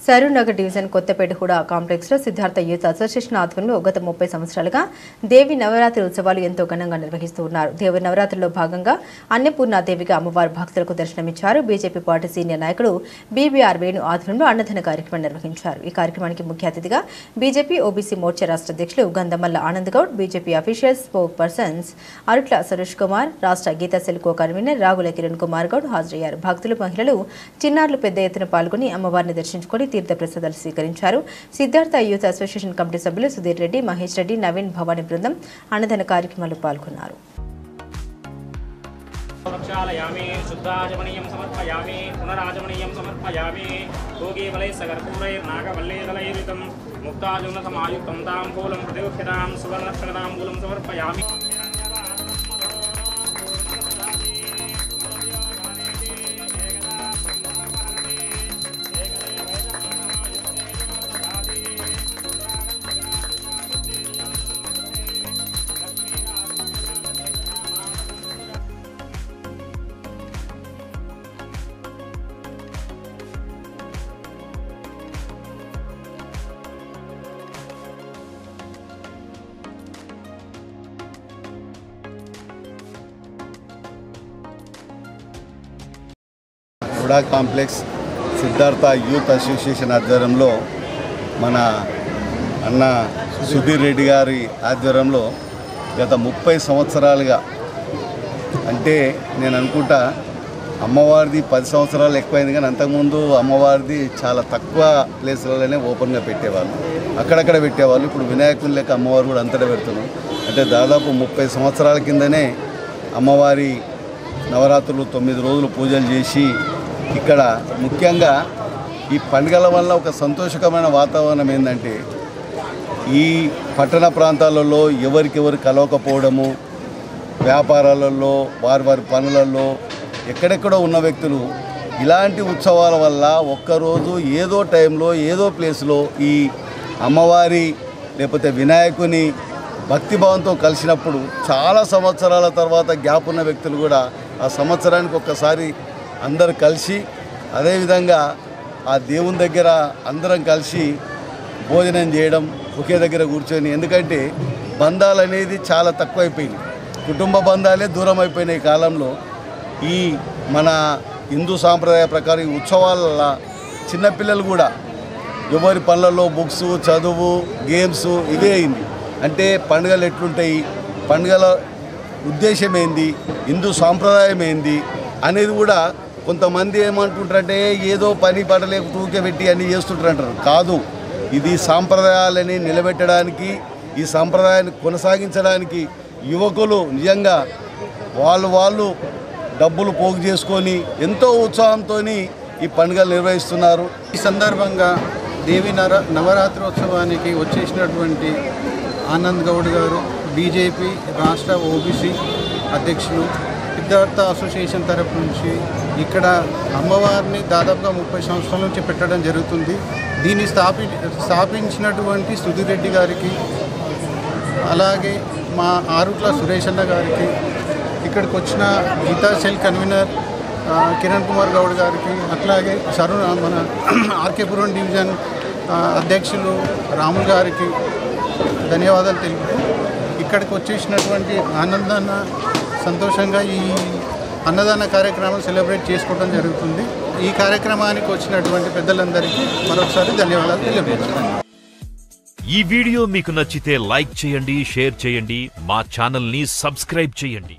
Saroornagar division Kothapeta Hooda complex లో Siddhartha youth association ఆధ్వర్యంలో గత 30 సంవత్సరాలుగా దేవి నవరాత్రి ఉత్సవాలు ఎంతో ఘనంగా నిర్వహిస్తూ ఉన్నారు. దేవి నవరాత్రిలో భాగంగా అన్నపూర్ణాదేవిగా అమ్మవారి భక్తులకు దర్శనమిచ్చారు. బీజేపీ పార్టీ సీనియర్ నాయకుడు బీబీఆర్ వేణు ఆధ్వర్యంలో అన్నదాన కార్యక్రమం నిర్వహించారు. ఈ కార్యక్రమానికి ముఖ్య అతిథిగా బీజేపీ ఓబీసీ మోర్చా రాష్ట్ర అధ్యక్షులు Gandhamalla Anand Goud, BJP official spoke persons Arutla Suresh Kumar, రాష్ట్ర గీతా సెల్కో కన్వీనర్ రాగుల కిరణ్ కుమార్ గౌడ్ హాజరయ్యారు. భక్తులు, మహిళలు, చిన్నారులు పెద్ద ఎత్తున పాల్గొని అమ్మవారిని దర్శించుకుని తీర్థ ప్రసాదాలు స్వీకరించారు. సిద్ధార్థ యూత్ అసోసియేషన్ కమిటీ సభ్యులు సుధీర్ రెడ్డి, మహేష్ రెడ్డి, నవీన్, భవానీ బృందం అన్నదాన కార్యక్రమాల్లో పాల్గొన్నారు. HUDA complex Siddhartha youth association ఆధ్వర్యంలో మన అన్న సుధీర్ రెడ్డి గారి ఆధ్వర్యంలో గత 30 సంవత్సరాలుగా, అంటే నేను అనుకుంటా అమ్మవారిది 10 సంవత్సరాలు ఎక్కువైంది, కానీ అంతకుముందు అమ్మవారిది చాలా తక్కువ ప్లేస్లలోనే ఓపెన్గా పెట్టేవాళ్ళు, అక్కడక్కడ పెట్టేవాళ్ళు. ఇప్పుడు వినాయకుని లెక్క అమ్మవారు కూడా అంతటా పెడుతున్నాం. అంటే దాదాపు 30 సంవత్సరాల కిందనే అమ్మవారి నవరాత్రులు 9 రోజులు పూజలు చేసి ఇక్కడ ముఖ్యంగా ఈ పండుగల వల్ల ఒక సంతోషకరమైన వాతావరణం ఏంటంటే, ఈ పట్టణ ప్రాంతాలలో ఎవరికెవరు కలవకపోవడము, వ్యాపారాలలో, వారి పనులలో ఎక్కడెక్కడో ఉన్న వ్యక్తులు ఇలాంటి ఉత్సవాల వల్ల ఒక్కరోజు ఏదో టైంలో ఏదో ప్లేస్లో ఈ అమ్మవారి లేకపోతే వినాయకుని భక్తిభావంతో కలిసినప్పుడు చాలా సంవత్సరాల తర్వాత గ్యాప్ ఉన్న వ్యక్తులు కూడా ఆ సంవత్సరానికి ఒక్కసారి అందరు కలిసి, అదేవిధంగా ఆ దేవుని దగ్గర అందరం కలిసి భోజనం చేయడం, ఒకే దగ్గర కూర్చొని. ఎందుకంటే బంధాలు అనేది చాలా తక్కువైపోయింది, కుటుంబ బంధాలే దూరం అయిపోయినాయి ఈ కాలంలో. ఈ మన హిందూ సాంప్రదాయ ప్రకారం ఈ ఉత్సవాల చిన్నపిల్లలు కూడా ఎవరి పనులలో బుక్స్, చదువు, గేమ్స్ ఇవే అయింది. అంటే పండుగలు ఎట్లుంటాయి, పండుగల ఉద్దేశం ఏంది, హిందూ సాంప్రదాయం ఏంది అనేది కూడా కొంతమంది ఏమంటుంటారంటే ఏదో పని పడలేక తూకెబెట్టి అన్నీ చేస్తుంటారంటారు. కాదు, ఇది సాంప్రదాయాలని నిలబెట్టడానికి, ఈ సాంప్రదాయాన్ని కొనసాగించడానికి యువకులు నిజంగా వాళ్ళు డబ్బులు పోగు చేసుకొని ఎంతో ఉత్సాహంతో ఈ పండుగలు నిర్వహిస్తున్నారు. ఈ సందర్భంగా దేవి నవరాత్రోత్సవానికి వచ్చేసినటువంటి ఆనంద్ గౌడ్ గారు, బీజేపీ రాష్ట్ర ఓబీసీ అధ్యక్షులు, సిద్ధార్థ అసోసియేషన్ తరపు నుంచి ఇక్కడ అమ్మవారిని దాదాపుగా 30 సంవత్సరాల నుంచి పెట్టడం జరుగుతుంది. దీన్ని స్థాపించినటువంటి సుధీర్ రెడ్డి గారికి, అలాగే మా ఆరుట్ల సురేష్ అన్న గారికి, ఇక్కడికి వచ్చిన గీతా సెల్ కన్వీనర్ కిరణ్ కుమార్ గౌడ్ గారికి, అట్లాగే మన ఆర్కేపురం డివిజన్ అధ్యక్షులు రాముల్ గారికి ధన్యవాదాలు తెలుపుతూ, ఇక్కడికి వచ్చేసినటువంటి ఆనందాన్ని సంతోషంగా ఈ అన్నదాన కార్యక్రమం సెలబ్రేట్ చేసుకోవడం జరుగుతుంది. ఈ కార్యక్రమానికి వచ్చినటువంటి పెద్దలందరికీ మరొకసారి ధన్యవాదాలు తెలియజేస్తున్నాను. ఈ వీడియో మీకు నచ్చితే లైక్ చేయండి, షేర్ చేయండి, మా ఛానల్ని సబ్స్క్రైబ్ చేయండి.